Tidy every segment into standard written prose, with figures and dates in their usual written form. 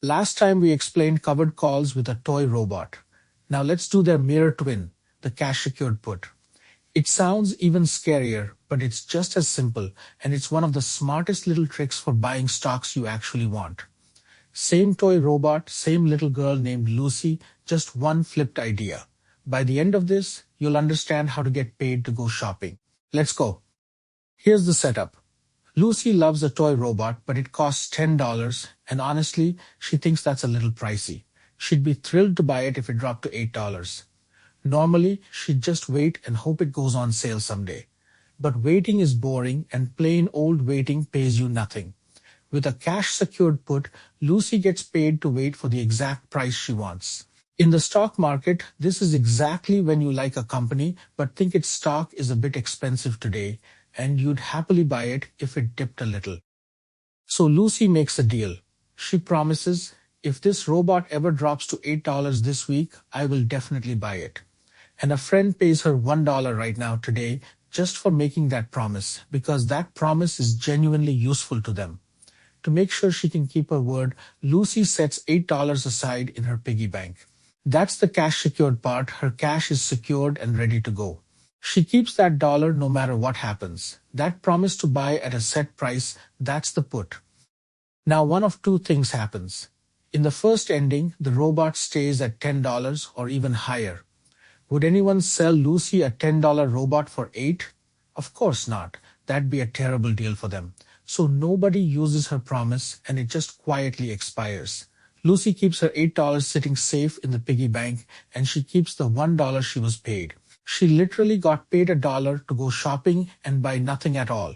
Last time we explained covered calls with a toy robot. Now let's do their mirror twin, the cash secured put. It sounds even scarier, but it's just as simple, and it's one of the smartest little tricks for buying stocks you actually want. Same toy robot, same little girl named Lucy, just one flipped idea. By the end of this, you'll understand how to get paid to go shopping. Let's go. Here's the setup. Lucy loves a toy robot, but it costs $10, and honestly, she thinks that's a little pricey. She'd be thrilled to buy it if it dropped to $8. Normally, she'd just wait and hope it goes on sale someday. But waiting is boring, and plain old waiting pays you nothing. With a cash-secured put, Lucy gets paid to wait for the exact price she wants. In the stock market, this is exactly when you like a company but think its stock is a bit expensive today, and you'd happily buy it if it dipped a little. So Lucy makes a deal. She promises, if this robot ever drops to $8 this week, I will definitely buy it. And a friend pays her $1 right now today just for making that promise, because that promise is genuinely useful to them. To make sure she can keep her word, Lucy sets $8 aside in her piggy bank. That's the cash secured part. Her cash is secured and ready to go. She keeps that dollar no matter what happens. That promise to buy at a set price, that's the put. Now one of two things happens. In the first ending, the robot stays at $10 or even higher. Would anyone sell Lucy a $10 robot for $8? Of course not. That'd be a terrible deal for them. So nobody uses her promise, and it just quietly expires. Lucy keeps her $8 sitting safe in the piggy bank, and she keeps the $1 she was paid. She literally got paid $1 to go shopping and buy nothing at all.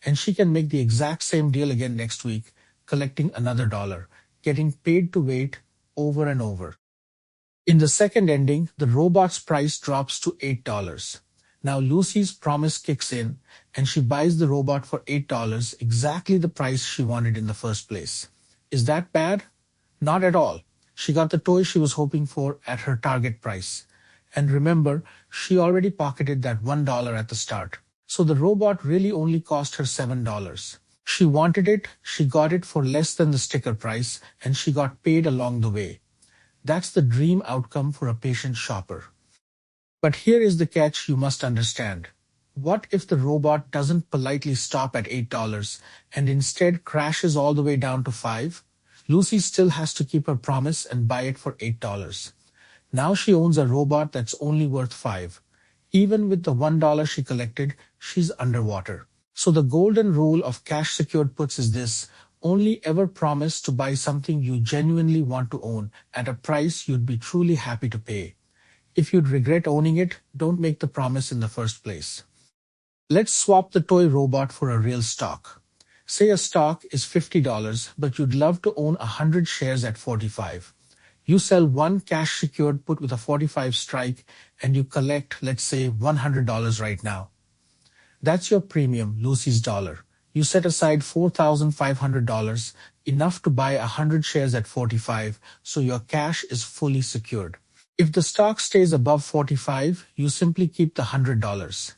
And she can make the exact same deal again next week, collecting another $1, getting paid to wait over and over. In the second ending, the robot's price drops to $8. Now Lucy's promise kicks in, and she buys the robot for $8, exactly the price she wanted in the first place. Is that bad? Not at all. She got the toy she was hoping for at her target price. And remember, she already pocketed that $1 at the start. So the robot really only cost her $7. She wanted it, she got it for less than the sticker price, and she got paid along the way. That's the dream outcome for a patient shopper. But here is the catch you must understand. What if the robot doesn't politely stop at $8 and instead crashes all the way down to $5? Lucy still has to keep her promise and buy it for $8. Now she owns a robot that's only worth $5. Even with the $1 she collected, she's underwater. So the golden rule of cash secured puts is this: only ever promise to buy something you genuinely want to own at a price you'd be truly happy to pay. If you'd regret owning it, don't make the promise in the first place. Let's swap the toy robot for a real stock. Say a stock is $50, but you'd love to own 100 shares at $45. You sell one cash secured put with a 45 strike, and you collect, let's say, $100 right now. That's your premium, Lucy's dollar. You set aside $4,500, enough to buy 100 shares at 45, so your cash is fully secured. If the stock stays above 45, you simply keep the $100.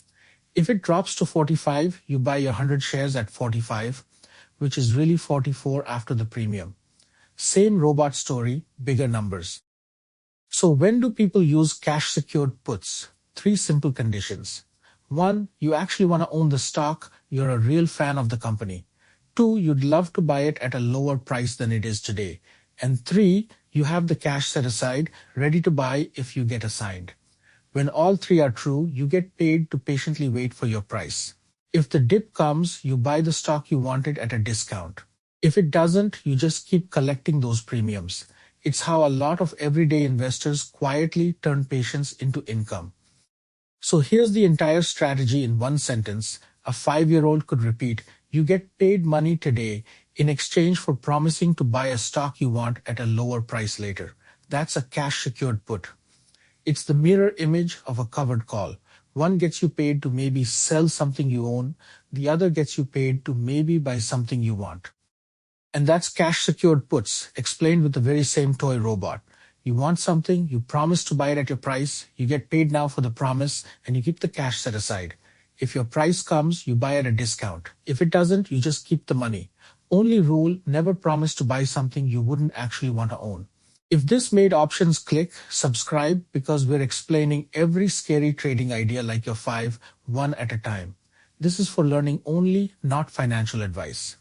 If it drops to 45, you buy your 100 shares at 45, which is really 44 after the premium. Same robot story, bigger numbers. So when do people use cash secured puts? 3 simple conditions. 1, you actually want to own the stock, you're a real fan of the company. 2, you'd love to buy it at a lower price than it is today. And 3, you have the cash set aside, ready to buy if you get assigned. When all 3 are true, you get paid to patiently wait for your price. If the dip comes, you buy the stock you wanted at a discount. If it doesn't, you just keep collecting those premiums. It's how a lot of everyday investors quietly turn patience into income. So here's the entire strategy in one sentence. A 5-year-old could repeat, you get paid money today in exchange for promising to buy a stock you want at a lower price later. That's a cash secured put. It's the mirror image of a covered call. One gets you paid to maybe sell something you own. The other gets you paid to maybe buy something you want. And that's cash secured puts, explained with the very same toy robot. You want something, you promise to buy it at your price, you get paid now for the promise, and you keep the cash set aside. If your price comes, you buy at a discount. If it doesn't, you just keep the money. Only rule, never promise to buy something you wouldn't actually want to own. If this made options click, subscribe because we're explaining every scary trading idea like your five, one at a time. This is for learning only, not financial advice.